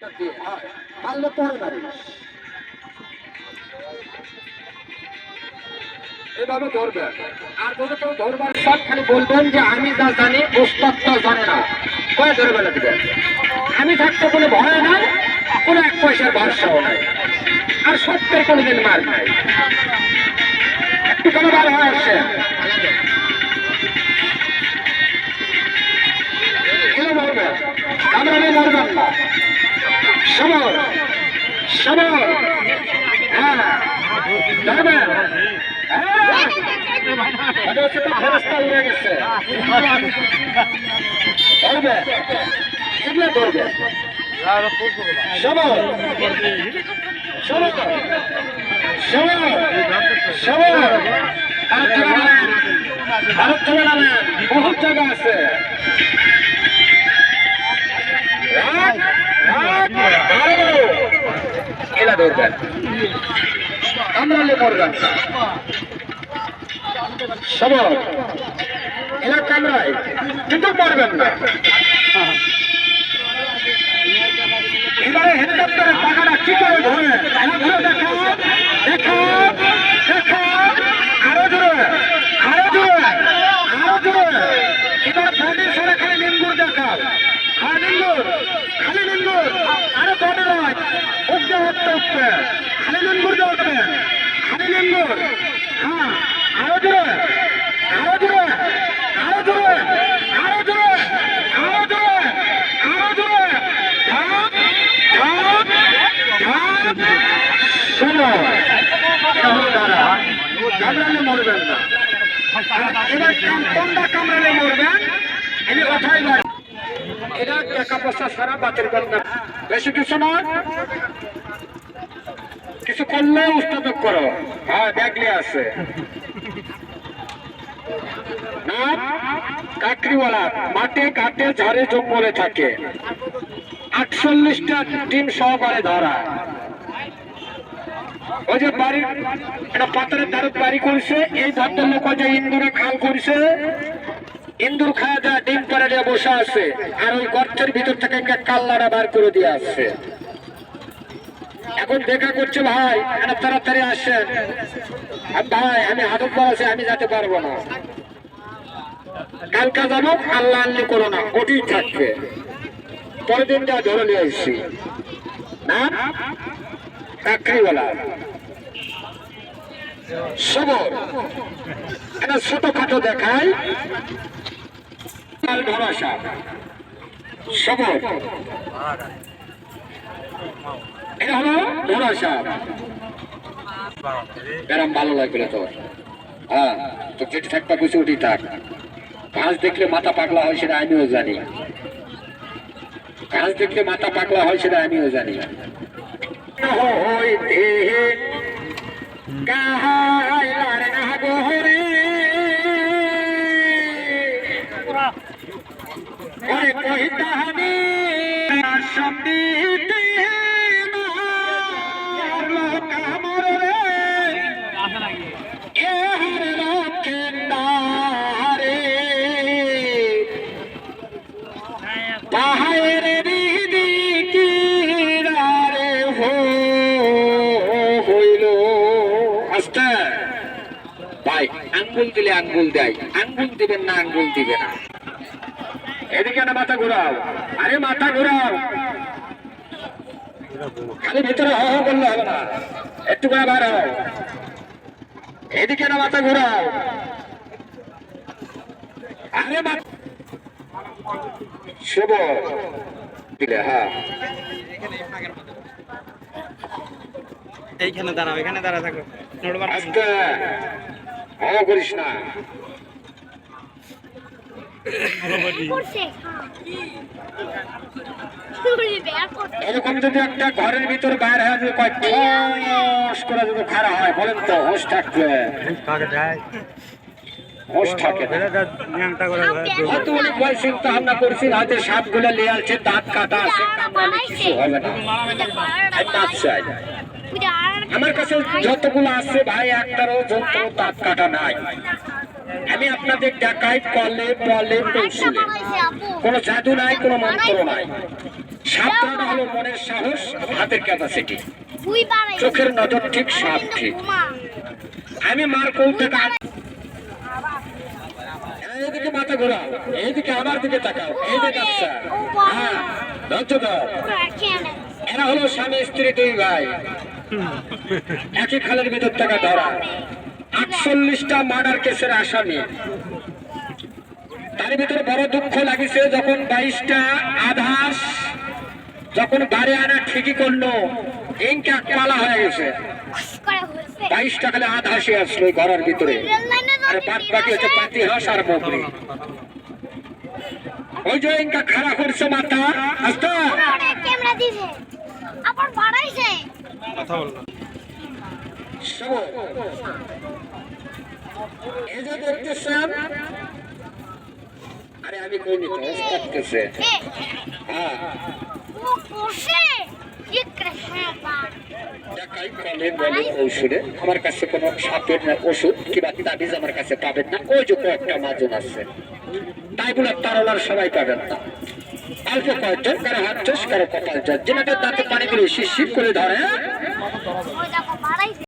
পারলে পরে মারি এভাবে ধরবেন। আর যদি কেউ ধরবার সব খালি বলবেন যে আমি যা জানি ওস্তাদ তা জানে না, কয়ে ধরে বেলা দিবেন। আমি থাকতে কোনো ভয় নাই, কোনো এক পয়সার ভরসাও নাই, আর সত্যের কোনোদিন মার নাই। একটু কোনো বার হয়ে আসছে এলে মরবেন, কামড়ালে মরবেন না। সবল সবল, হ্যাঁ ধরবেন। ফেরস্তা উড়ে গেছে, ধরবে এগুলো ধরবে। সবল সবল সবল সবল, ভারত চলে যাবেন, বহুত জায়গা আছে। এলা ধরবেন, কামড়ালে মরবেন না। সবল এলা কামড়ায় কিন্তু মরবেন না। এবারে হেলিকপ্টারের টাকাটা কি করে ধরে দেখো দেখো দেখো, আরো জোরে আরো জোরে আরো জোরে। এবার বডি সরে খালি লিঙ্গুর দেখাও, খালি লিঙ্গুর খালি লিঙ্গুর, আরো বডি নয়, উঠতে উঠতে উঠতে খালি লিঙ্গুর দিয়ে উঠবেন, খালি লিঙ্গুর। হ্যাঁ আরো জোরে আরো জোরে আরো জোরে আরো জোরে আরো জোরে আরো জোরে। কামড়ালে মরবেন না। এবার কোনটা কামড়ালে মরবেন এনে কথাই নয়। এটা টাকা পয়সা সারা বাতিল করবে না, বেশি কিছু না, কিছু করলে উস্তাদক করো। হ্যাঁ দেখলে আছে কাকরিওয়ালা, মাঠে ঘাটে ঝড়ে জঙ্গলে থাকে, 48টা টিম সহকারে ধরা। ওই যে বাড়ির একটা পাথরের ধারত বাড়ি করছে, এই ভদ্রলোক যে ইন্দুরে খাল করছে, ইন্দুর খাওয়া যা ডিম পাড়া দিয়ে বসে আছে, আর ওই গর্তের ভিতর থেকে একটা কাল্লারা বার করে দিয়ে আসছে। এখন দেখা করছে ভাই একটা তাড়াতাড়ি আসেন। ভাই আমি হাতত আছে, আমি যেতে পারবো না, কালকা যাবো, আল্লাহ আল্লি করো না, ওটি থাকবে। পরের দিন যা ধরে নিয়ে আসছি না চাকরিওয়ালা সবর একটা ছোটখাটো দেখায় ভরসা সবর, এটা হলো ভরসা। এরম ভালো লাগবে তোর, হ্যাঁ তো যেটি থাকবা কিছু উঠি থাক। ঘাস দেখলে মাথা পাগলা হয় সেটা আমিও জানি, ঘাস দেখলে মাথা পাগলা হয় সেটা আমিও জানি। আঙ্গুল দিলে আঙ্গুল দেয়, আঙ্গুল দিবেন না আঙ্গুল দিবে না। এদিকে না মাথা ঘুরাও, আরে মাথা ঘুরাও, খালি ভিতরে হ করলে হবে না, একটু করে বার হও। এদিকে না মাথা ঘুরাও, আরে শুভ দিলে। হ্যাঁ এইখানে দাঁড়াও, এখানে দাঁড়া থাকো, আস্তে হ করিস না। এরকম যদি একটা ঘরের ভিতর বাইরে হয় যদি কয় ঠস করে যদি খারাপ হয় বলেন তো হোশ থাকবে? হোশ থাকে হয়তো অনেক ভয় চিন্তা ভাবনা করছেন, হয়তো সাপগুলো নিয়ে আসছে, দাঁত কাটা আছে, কামড়ালে কিছু হবে না। আমার কাছে যতগুলো আছে ভাই একটারও যন্ত্র দাঁত কাটা নাই। আমি আপনাদের দেখাই কলে বলে কৌশলে, কোনো জাদু নাই, কোনো মন্ত্র নাই। সাতটা হলো মনের সাহস, হাতের ক্যাপাসিটি, বুই বাড়াই চোখের নজর ঠিক, সাপ ঠিক। আমি মার কৌটা এইদিকে মাথা ঘোরাও, এইদিকে আমার দিকে তাকাও, এই যে ডাক্তার, হ্যাঁ ধৈর্য দাও। এরা হলো স্বামী স্ত্রী দুই ভাই, একই খালের ভিতর টাকা ধরা, 48টা মার্ডার কেসের আসামি। তার ভিতরে বড় দুঃখ লাগিছে যখন 22টা আধাস যখন বাড়ি আনা ঠিকই করলো, ইনকা পালা হয়ে গেছে। 22টা খালি আধাসে আসলো ওই ঘরের ভিতরে, আর বাদ বাকি হচ্ছে পাতি হাঁস আর বকরি। ওই যে ইনকা খাড়া করছে মাথা, আস্তে ক্যামেরা দিছে আবার বাড়াইছে কথা বল না। এই যে দেখতেছেন, আরে আমি কই নিতে আসতেছে, হ্যাঁ ও কোসে কি কৃষ্ণা টাকাই কলে বলে ঔষধে। আমার কাছে কোনো সাপের না ওষুধ কিংবা তাবিজ আমার কাছে পাবেন না। ওই যে কয়েকটা মাজন আছে, তাই বলে তারলার সবাই পাবেন না, অল্প কয়েকজন, কারো হাত চোষ, কারো কপাল জোর, যেনাদের দাঁতে পানি দিলে শিরশির করে ধরে। ওই দেখো বাড়াইছে